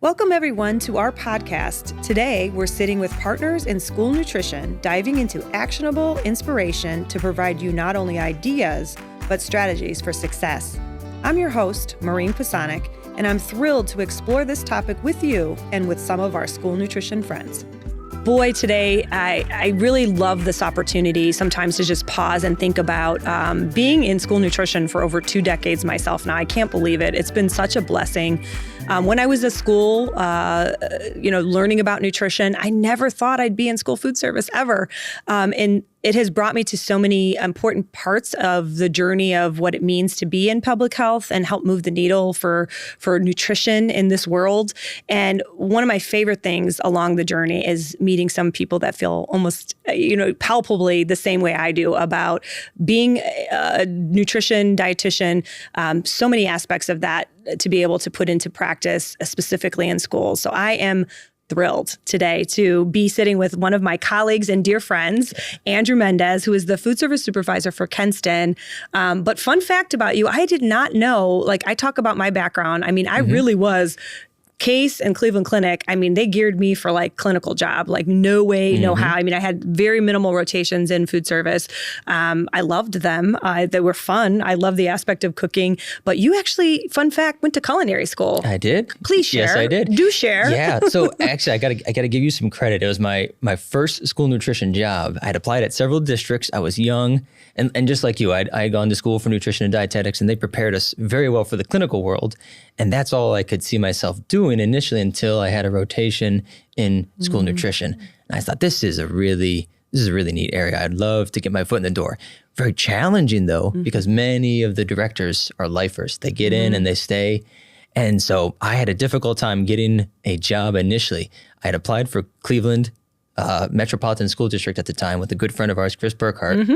Welcome everyone to our podcast. Today, we're sitting with partners in school nutrition, diving into actionable inspiration to provide you not only ideas, but strategies for success. I'm your host, Maureen Pasonic, and I'm thrilled to explore this topic with you and with some of our school nutrition friends. Boy, today, I really love this opportunity sometimes to just pause and think about being in school nutrition for over 2 decades myself now. I can't believe it. It's been such a blessing. When I was at school, learning about nutrition, I never thought I'd be in school food service ever. And it has brought me to so many important parts of the journey of what it means to be in public health and help move the needle for nutrition in this world. And one of my favorite things along the journey is meeting some people that feel almost, palpably the same way I do about being a nutrition dietitian, so many aspects of that to be able to put into practice, specifically in schools. So I am thrilled today to be sitting with one of my colleagues and dear friends, Andrew Mendez, who is the food service supervisor for Kenston. But fun fact about you, I did not know, I talk about my background. I mean, I really was Case and Cleveland Clinic. I mean, they geared me for clinical job, no way, no how. I mean, I had very minimal rotations in food service. I loved them. They were fun. I love the aspect of cooking. But you actually, fun fact, went to culinary school. I did. Please share. Yes, I did. Do share. Yeah. So actually, I gotta give you some credit. It was my first school nutrition job. I had applied at several districts. I was young. And just like you, I had gone to school for nutrition and dietetics, and they prepared us very well for the clinical world. And that's all I could see myself doing initially until I had a rotation in school nutrition. And I thought, this is a really neat area. I'd love to get my foot in the door. Very challenging though, because many of the directors are lifers. They get in and they stay. And so I had a difficult time getting a job initially. I had applied for Cleveland Metropolitan School District at the time with a good friend of ours, Chris Burkhart.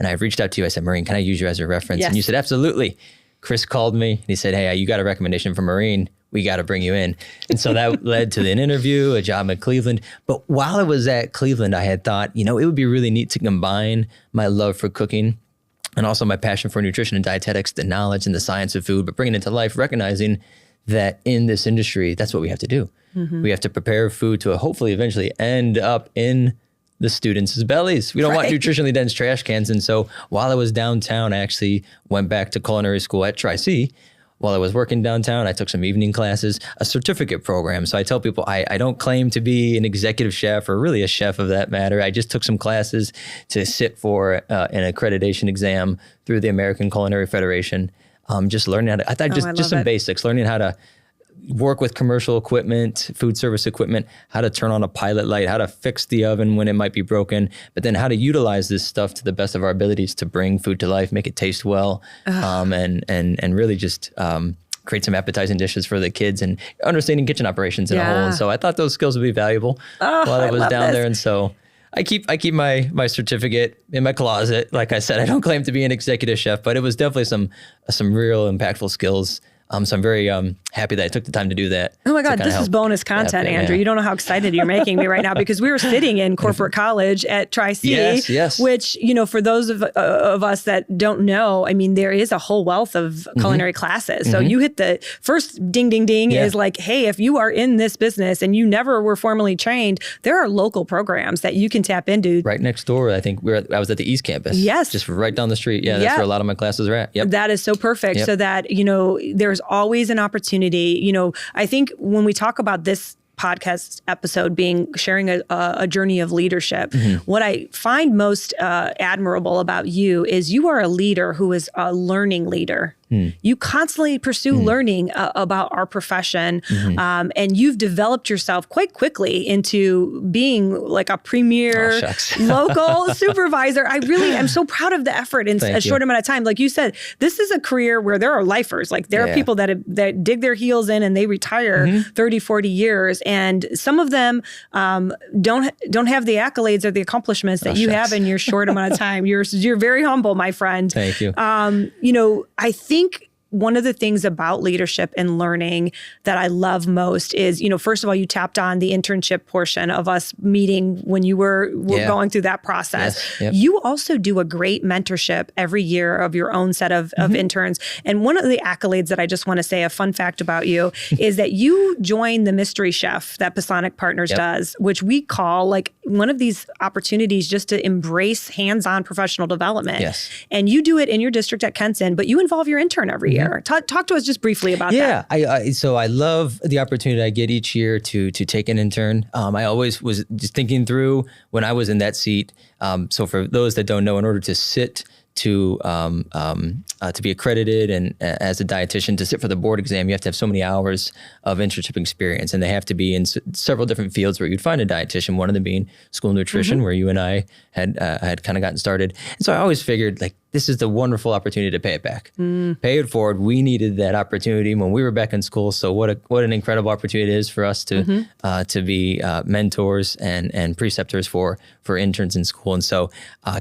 And I reached out to you. I said, Maureen, can I use you as a reference? Yes. And you said, absolutely. Chris called me and he said, hey, you got a recommendation from Maureen. We got to bring you in. And so that led to an interview, a job at Cleveland. But while I was at Cleveland, I had thought, it would be really neat to combine my love for cooking and also my passion for nutrition and dietetics, the knowledge and the science of food, but bringing it to life, recognizing that in this industry, that's what we have to do. We have to prepare food to hopefully eventually end up in the students' bellies. We don't want nutritionally dense trash cans. And so while I was downtown, I actually went back to culinary school at Tri-C. While I was working downtown, I took some evening classes, a certificate program. So I tell people I don't claim to be an executive chef or really a chef of that matter. I just took some classes to sit for an accreditation exam through the American Culinary Federation. Just learning how to, I thought just some basics, learning how to work with commercial equipment, food service equipment, how to turn on a pilot light, how to fix the oven when it might be broken, but then how to utilize this stuff to the best of our abilities to bring food to life, make it taste well, and really just create some appetizing dishes for the kids and understanding kitchen operations in a whole. And so I thought those skills would be valuable while I was down there. And so I keep my certificate in my closet. Like I said, I don't claim to be an executive chef, but it was definitely some real impactful skills. So I'm very happy that I took the time to do that. Oh my God, this is bonus content, Andrew. You don't know how excited you're making me right now because we were sitting in corporate college at Tri-C, yes. which, for those of us that don't know, I mean, there is a whole wealth of culinary classes. So you hit the first ding, ding, ding is hey, if you are in this business and you never were formally trained, there are local programs that you can tap into. Right next door, I think I was at the East Campus. Yes. Just right down the street. Yeah, that's where a lot of my classes are at. Yep. That is so perfect. So that, there's always an opportunity. I think when we talk about this podcast episode being sharing a journey of leadership, what I find most admirable about you is you are a leader who is a learning leader. You constantly pursue learning about our profession, and you've developed yourself quite quickly into being a premier local supervisor. I really am so proud of the effort in a short amount of time. Like you said, this is a career where there are lifers. There are people that dig their heels in and they retire 30, 40 years. And some of them don't have the accolades or the accomplishments that you have in your short amount of time. You're very humble, my friend. Thank you. I think one of the things about leadership and learning that I love most is, first of all, you tapped on the internship portion of us meeting when you were going through that process. Yes. Yep. You also do a great mentorship every year of your own set of interns. And one of the accolades that I just want to say, a fun fact about you, is that you joined the mystery chef that Pasonic Partners does, which we call like one of these opportunities just to embrace hands-on professional development. Yes. And you do it in your district at Kenston, but you involve your intern every year. Talk to us just briefly about that. Yeah, so I love the opportunity I get each year to take an intern. I always was just thinking through when I was in that seat. So for those that don't know, in order to sit to be accredited and as a dietitian to sit for the board exam, you have to have so many hours of internship experience, and they have to be in several different fields where you'd find a dietitian. One of them being school nutrition, where you and I had kind of gotten started. And so I always figured like this is the wonderful opportunity to pay it back, pay it forward. We needed that opportunity when we were back in school. So what an incredible opportunity it is for us to be mentors and preceptors for interns in school. And so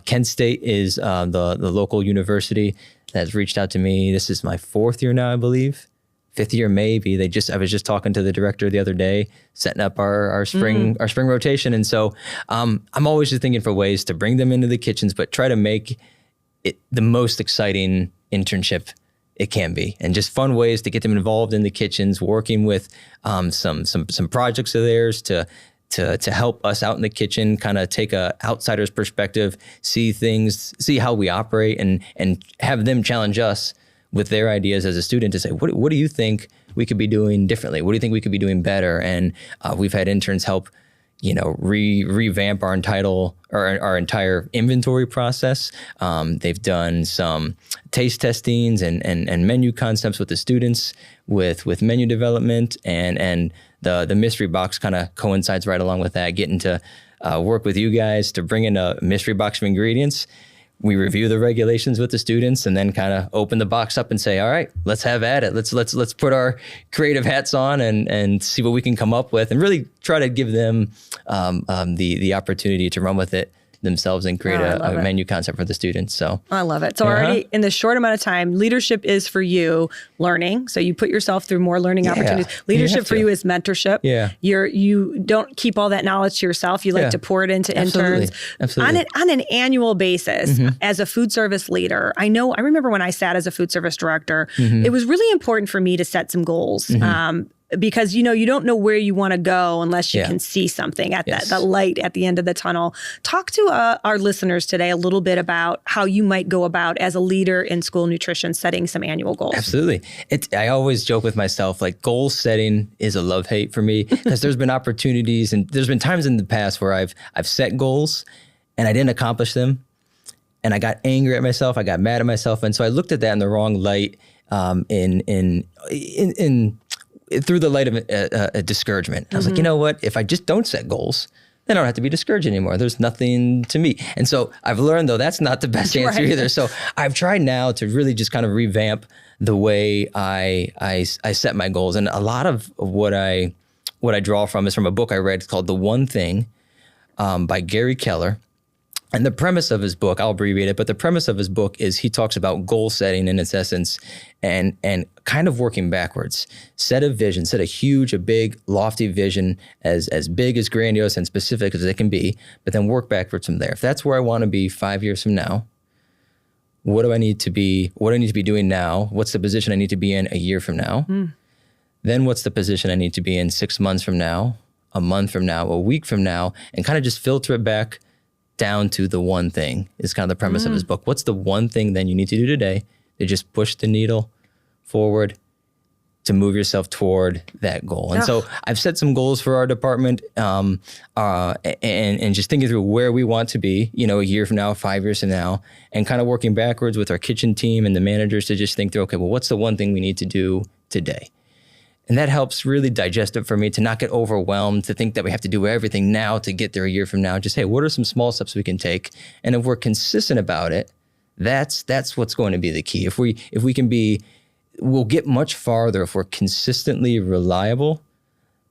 Kent State is the local university that's reached out to me. This is my 4th year now, I believe. 5th year maybe. I was just talking to the director the other day, setting up our spring rotation. And so I'm always just thinking for ways to bring them into the kitchens, but try to make it the most exciting internship it can be, and just fun ways to get them involved in the kitchens, working with some projects of theirs to help us out in the kitchen, kind of take a outsider's perspective, see things, see how we operate, and have them challenge us with their ideas as a student to say, what do you think we could be doing differently? What do you think we could be doing better? And we've had interns help, revamp our entire inventory process. They've done some taste testings and menu concepts with the students with menu development, and the mystery box kind of coincides right along with that, getting to work with you guys to bring in a mystery box of ingredients. We review the regulations with the students and then kind of open the box up and say, all right, let's have at it. Let's put our creative hats on and see what we can come up with, and really try to give them the opportunity to run with it themselves and create a menu concept for the students. So I love it. So already in this short amount of time, leadership is for you learning. So you put yourself through more learning opportunities. Leadership for you is mentorship. Yeah. You don't keep all that knowledge to yourself. You like to pour it into interns. Absolutely. On an annual basis, as a food service leader, I remember when I sat as a food service director, it was really important for me to set some goals. Because, you don't know where you want to go unless you can see something at that light at the end of the tunnel. Talk to our listeners today a little bit about how you might go about as a leader in school nutrition setting some annual goals. Absolutely. I always joke with myself, like goal setting is a love-hate for me, because there's been opportunities and there's been times in the past where I've set goals and I didn't accomplish them. And I got angry at myself. I got mad at myself. And so I looked at that in the wrong light through the light of a discouragement. I was like, you know what? If I just don't set goals, then I don't have to be discouraged anymore. There's nothing to me. And so I've learned, though, that's not the best answer either. So I've tried now to really just kind of revamp the way I set my goals. And a lot of what I draw from is from a book I read called The One Thing by Gary Keller. And the premise of his book, I'll abbreviate it, but the premise of his book is he talks about goal setting in its essence and kind of working backwards. Set a vision, set a big, lofty vision, as big, as grandiose and specific as it can be, but then work backwards from there. If that's where I want to be 5 years from now, what do I need to be doing now? What's the position I need to be in a year from now? Then what's the position I need to be in 6 months from now, a month from now, a week from now, and kind of just filter it back down to the one thing is kind of the premise of his book. What's the one thing then you need to do today to just push the needle forward to move yourself toward that goal? And so I've set some goals for our department and just thinking through where we want to be, a year from now, 5 years from now, and kind of working backwards with our kitchen team and the managers to just think through, okay, well, what's the one thing we need to do today? And that helps really digest it for me, to not get overwhelmed, to think that we have to do everything now to get there a year from now. Just, hey, what are some small steps we can take? And if we're consistent about it, that's what's going to be the key. If we can be, we'll get much farther if we're consistently reliable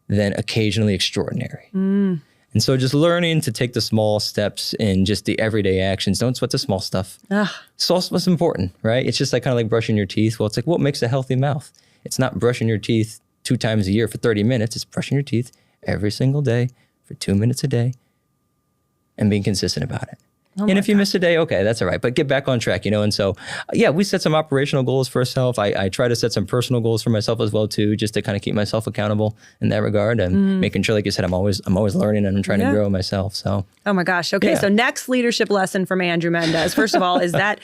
than occasionally extraordinary. And And so just learning to take the small steps in just the everyday actions. Don't sweat the small stuff. It's also what's important, right? It's just like kind of like brushing your teeth. Well, it's like what makes a healthy mouth? It's not brushing your teeth 2 times a year for 30 minutes. It's brushing your teeth every single day for 2 minutes a day and being consistent about it. And if you miss a day, okay, that's all right. But get back on track, And so, we set some operational goals for ourselves. I try to set some personal goals for myself as well, too, just to kind of keep myself accountable in that regard and making sure, like you said, I'm always learning and I'm trying to grow myself. So. Oh my gosh. Okay. So next leadership lesson from Andrew Mendez. First of all, is that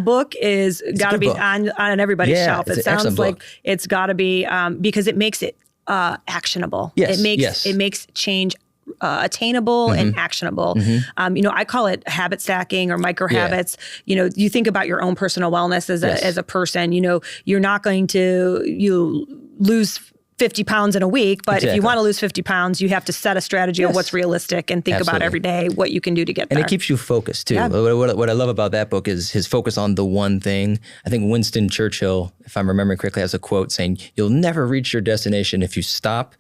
book is got to be on everybody's shelf. It sounds like it's got to be because it makes it actionable. Yes. It makes change attainable and actionable. I call it habit stacking or micro habits. You think about your own personal wellness as a person. You're not going to lose 50 pounds in a week, but if you want to lose 50 pounds, you have to set a strategy of what's realistic and think about every day what you can do to get there. And it keeps you focused too. What I love about that book is his focus on the one thing. I think Winston Churchill, if I'm remembering correctly, has a quote saying, "You'll never reach your destination if you stop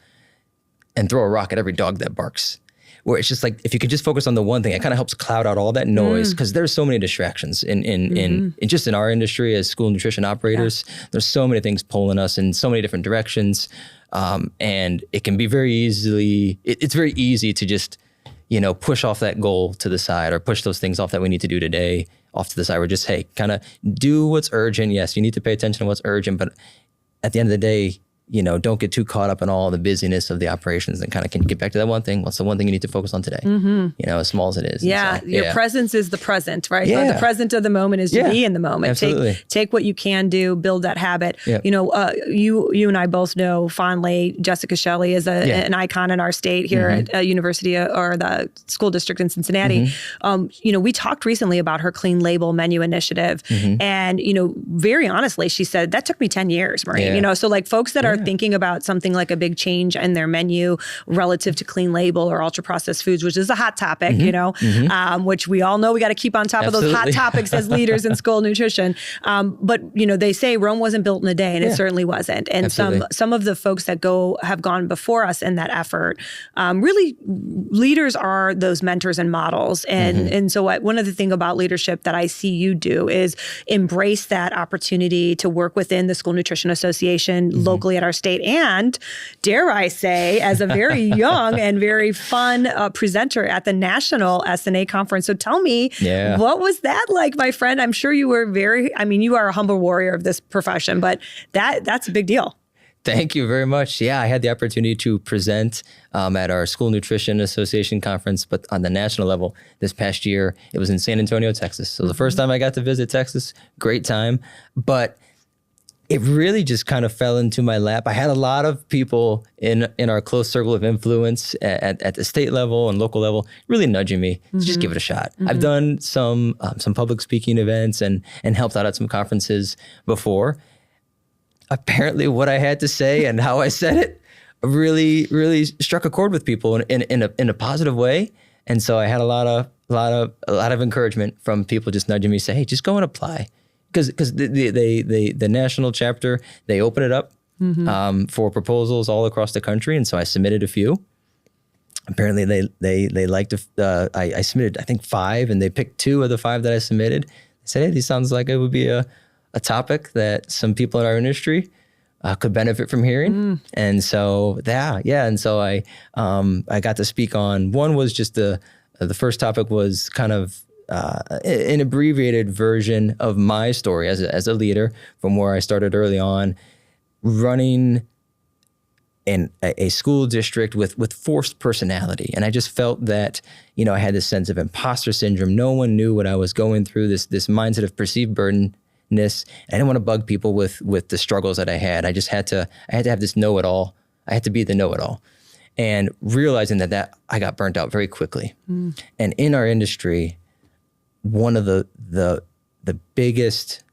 and throw a rock at every dog that barks." Where it's just like, if you could just focus on the one thing, it kind of helps cloud out all that noise, because there's so many distractions in just in our industry as school nutrition operators. There's so many things pulling us in so many different directions. And it can be it's very easy to just, push off that goal to the side or push those things off that we need to do today off to the side. We're just, hey, kind of do what's urgent. Yes, you need to pay attention to what's urgent, but at the end of the day, don't get too caught up in all the busyness of the operations, and kind of can get back to that one thing. What's the one thing you need to focus on today? As small as it is. Yeah. Your presence is the present, right? Yeah. The present of the moment is to be in the moment. Absolutely. Take what you can do, build that habit. Yep. You and I both know fondly Jessica Shelley is an icon in our state here at University or the school district in Cincinnati. We talked recently about her clean label menu initiative. And, very honestly, she said, that took me 10 years, Maureen. So like folks that are thinking about something like a big change in their menu relative to clean label or ultra processed foods, which is a hot topic, which we all know we got to keep on top of those hot topics as leaders in school nutrition. But they say Rome wasn't built in a day, and it certainly wasn't. And some of the folks that have gone before us in that effort, really leaders are those mentors and models. And so one of the things about leadership that I see you do is embrace that opportunity to work within the School Nutrition Association locally at our state, and dare I say, as a very young and very fun presenter at the National SNA Conference. So tell me, what was that like, my friend? I'm sure you were you are a humble warrior of this profession, but that's a big deal. Thank you very much. Yeah, I had the opportunity to present at our School Nutrition Association conference, but on the national level this past year. It was in San Antonio, Texas. So the first time I got to visit Texas, great time. But it really just kind of fell into my lap. I had a lot of people in our close circle of influence at the state level and local level really nudging me to just give it a shot. I've done some public speaking events and helped out at some conferences before. Apparently what I had to say and how I said it really, really struck a chord with people in a positive way. And so I had a lot of encouragement from people just nudging me, say, hey, just go and apply. Because the national chapter, they open it up for proposals all across the country. And so I submitted a few. Apparently they liked I submitted, I think 5, and they picked 2 of the 5 that I submitted. They said, hey, this sounds like it would be a topic that some people in our industry could benefit from hearing. And so, and so I got to speak on, one was just the first topic was kind of an abbreviated version of my story as a leader from where I started early on, running in a school district with forced personality. And I just felt that, I had this sense of imposter syndrome. No one knew what I was going through, this mindset of perceived burdenness. I didn't want to bug people with the struggles that I had. I had to have this know-it-all. I had to be the know-it-all. And realizing that I got burnt out very quickly. And in our industry, one of the biggest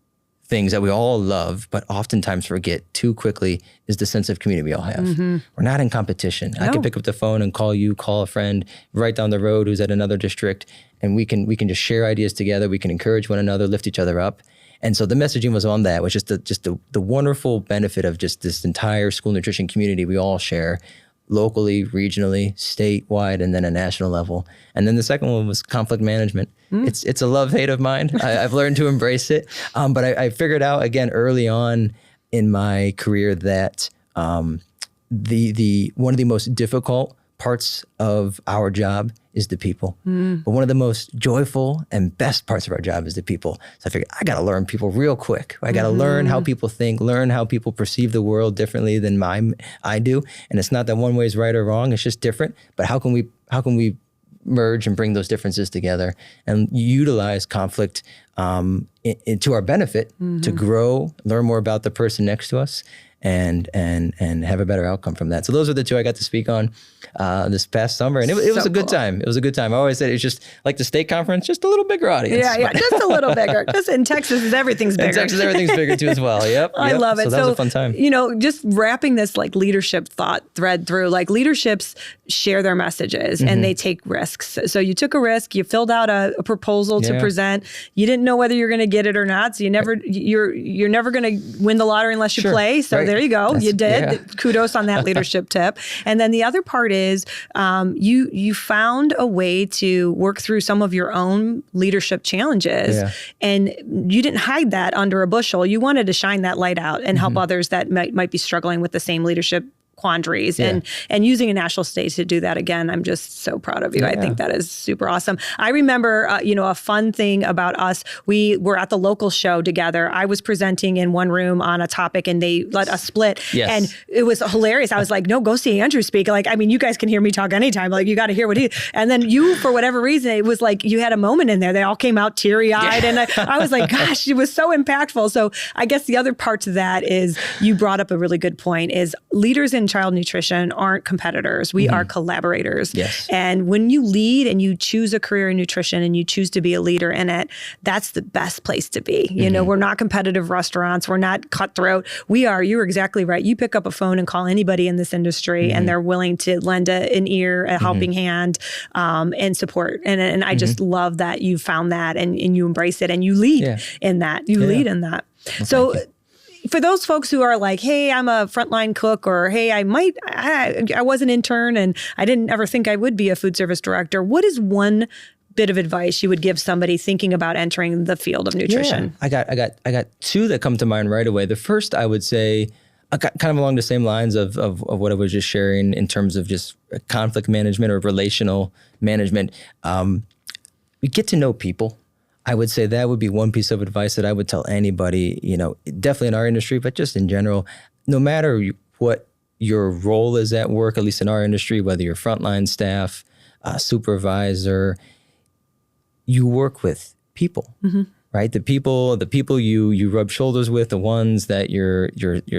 things that we all love, but oftentimes forget too quickly, is the sense of community we all have. We're not in competition. No. I can pick up the phone and call a friend right down the road who's at another district, and we can just share ideas together. We can encourage one another, lift each other up. And so the messaging was on that, was just the wonderful benefit of just this entire school nutrition community we all share. locally, regionally, statewide, and then a national level. And then the second one was conflict management. It's a love-hate of mine. I've learned to embrace it. But I figured out, again, early on in my career that the one of the most difficult parts of our job is the people. But one of the most joyful and best parts of our job is the people. So I figured I got to learn people real quick. I got to learn how people think, learn how people perceive the world differently than I do. And it's not that one way is right or wrong. It's just different. But how can we merge and bring those differences together and utilize conflict to our benefit to grow, learn more about the person next to us, and have a better outcome from that. So those are the two I got to speak on this past summer, and it was a good time. It was a good time. I always said it's just like the state conference, just a little bigger audience. Yeah, just a little bigger. Just in Texas, everything's bigger. In Texas, everything's bigger too as well. Yep. I love it. So that was a fun time. Just wrapping this like leadership thought thread through, like leaderships share their messages and they take risks. So you took a risk, you filled out a proposal to present. You didn't know whether you're going to get it or not. So you're never going to win the lottery unless you play. So there you go. You did. Yeah. Kudos on that leadership tip. And then the other part is you found a way to work through some of your own leadership challenges. Yeah. And you didn't hide that under a bushel. You wanted to shine that light out and help others that might be struggling with the same leadership quandaries and using a national stage to do that. Again, I'm just so proud of you. Yeah. I think that is super awesome. I remember, a fun thing about us, we were at the local show together. I was presenting in one room on a topic and they let us split. Yes. And it was hilarious. I was like, no, go see Andrew speak. Like, I mean, you guys can hear me talk anytime. Like, you got to hear what and then you, for whatever reason, it was like you had a moment in there. They all came out teary-eyed. And I was like, gosh, it was so impactful. So I guess the other part to that is you brought up a really good point is leaders in child nutrition aren't competitors. We are collaborators. Yes. And when you lead and you choose a career in nutrition and you choose to be a leader in it, that's the best place to be. You know, we're not competitive restaurants. We're not cutthroat. You're exactly right. You pick up a phone and call anybody in this industry and they're willing to lend an ear, a helping hand, and support. And I just love that you found that and you embrace it and you lead in that. You lead in that. Well, so for those folks who are like, hey, I'm a frontline cook, or hey, I was an intern and I didn't ever think I would be a food service director. What is one bit of advice you would give somebody thinking about entering the field of nutrition? Yeah, I got two that come to mind right away. The first, I would say, kind of along the same lines of what I was just sharing in terms of just conflict management or relational management. We get to know people. I would say that would be one piece of advice that I would tell anybody, definitely in our industry, but just in general, no matter what your role is at work, at least in our industry, whether you're frontline staff, supervisor, you work with people, right? The people you rub shoulders with, the ones that you're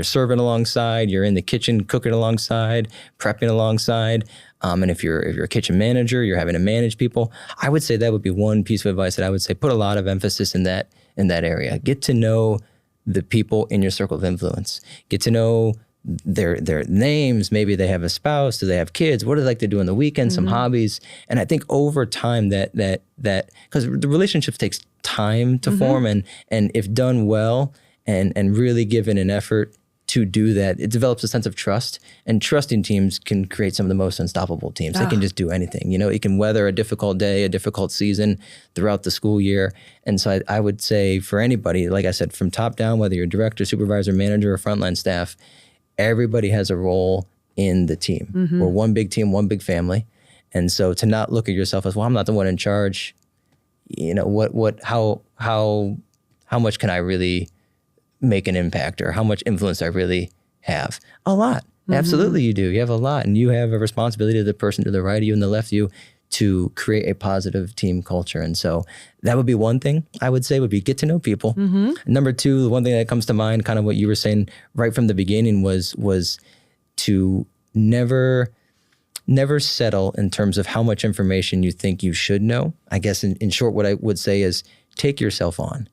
serving alongside, you're in the kitchen cooking alongside, prepping alongside. And if you're a kitchen manager, you're having to manage people. I would say that would be one piece of advice that I would say put a lot of emphasis in that area. Get to know the people in your circle of influence. Get to know their names. Maybe they have a spouse. Do they have kids? What do they like to do on the weekend? Some hobbies. And I think over time that because the relationships takes time to form, and if done well and really given an effort to do that, it develops a sense of trust, and trusting teams can create some of the most unstoppable teams. They can just do anything. It can weather a difficult day, a difficult season throughout the school year. And so I would say for anybody, like I said, from top down, whether you're director, supervisor, manager, or frontline staff, everybody has a role in the team. We're one big team, one big family. And so to not look at yourself as, well, I'm not the one in charge. How much can I really make an impact, or how much influence I really have? A lot. Absolutely you do. You have a lot, and you have a responsibility to the person to the right of you and the left of you to create a positive team culture. And so that would be one thing I would say would be get to know people. Number two, the one thing that comes to mind, kind of what you were saying right from the beginning, was to never settle in terms of how much information you think you should know. I guess in short, what I would say is take yourself on.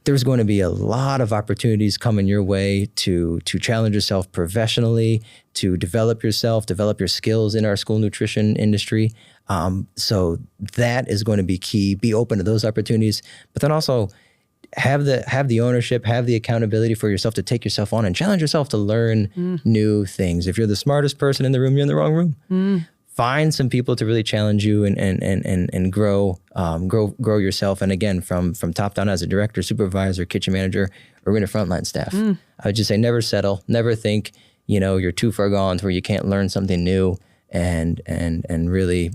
There's going to be a lot of opportunities coming your way to challenge yourself professionally, to develop yourself, develop your skills in our school nutrition industry. So that is going to be key. Be open to those opportunities, but then also have the ownership, have the accountability for yourself to take yourself on and challenge yourself to learn new things. If you're the smartest person in the room, you're in the wrong room. Find some people to really challenge you and grow yourself. And again, from top down as a director, supervisor, kitchen manager, or in a frontline staff. I would just say never settle, never think, you're too far gone to where you can't learn something new. And really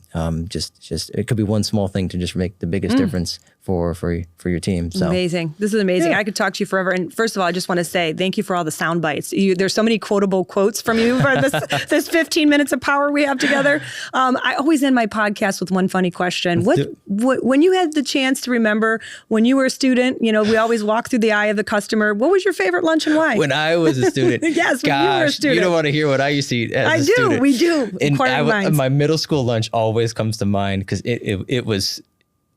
just it could be one small thing to just make the biggest difference for your team. So amazing. This is amazing. Yeah. I could talk to you forever. And first of all, I just want to say thank you for all the sound bites. There's so many quotable quotes from you for this 15 minutes of power we have together. I always end my podcast with one funny question. When you had the chance to remember when you were a student, we always walk through the eye of the customer. What was your favorite lunch and why? When I was a student. Yes, when you were a student. You don't want to hear what I used to eat as a student. We do. My middle school lunch always comes to mind because it was,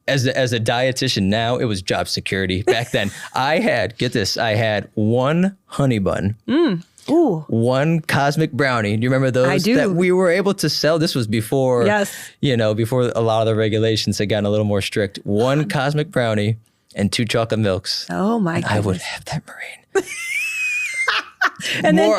as a dietitian now, it was job security. Back then, I had one honey bun, one cosmic brownie. Do you remember those? I do. That we were able to sell. This was before, before a lot of the regulations had gotten a little more strict. One cosmic brownie and 2 chocolate milks. Oh my goodness. I would have that, Maureen. And then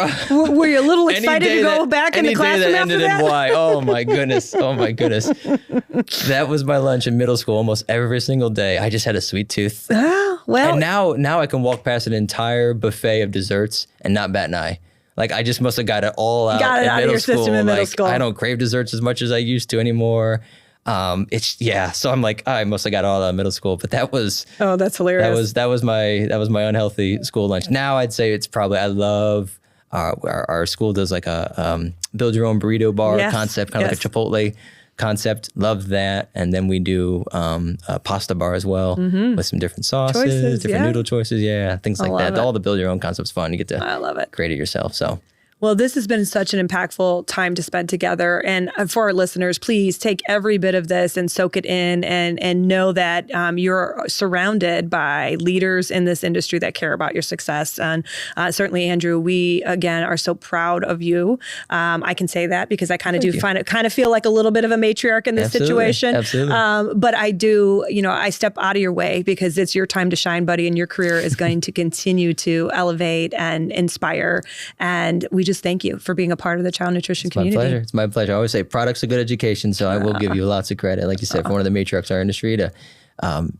were you a little excited to go back in the classroom after that? Why? Oh my goodness. That was my lunch in middle school almost every single day. I just had a sweet tooth. Well. And now I can walk past an entire buffet of desserts and not bat an eye. Like I just must have got it all out Got it in out of middle your school. system in middle school. I don't crave desserts as much as I used to anymore. So I'm like, I must have got all out of middle school, but that was, that's hilarious. That was my unhealthy school lunch. Now I'd say it's probably, I love our school does like a build your own burrito bar concept, kind of like a Chipotle concept. Love that. And then we do a pasta bar as well with some different sauces, different noodle choices. Yeah, things like that. All the build your own concept's fun. You get to create it yourself. So. Well, this has been such an impactful time to spend together. And for our listeners, please take every bit of this and soak it in and know that you're surrounded by leaders in this industry that care about your success. And certainly, Andrew, we, again, are so proud of you. I can say that because I kind of feel like a little bit of a matriarch in this situation. Absolutely. But I do, I step out of your way because it's your time to shine, buddy, and your career is going to continue to elevate and inspire. And we just thank you for being a part of the child nutrition community. It's my pleasure. I always say product's a good education, so I will give you lots of credit. Like you said, for one of the matriarchs of our industry to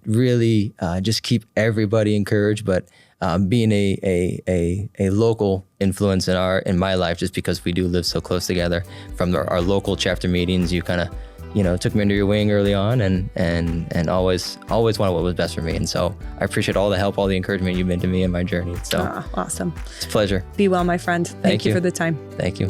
really just keep everybody encouraged, but being a local influence in my life, just because we do live so close together. From our local chapter meetings, you kind of took me under your wing early on and always wanted what was best for me. And so I appreciate all the help, all the encouragement you've been to me in my journey. So awesome. It's a pleasure. Be well, my friend. Thank you for the time. Thank you.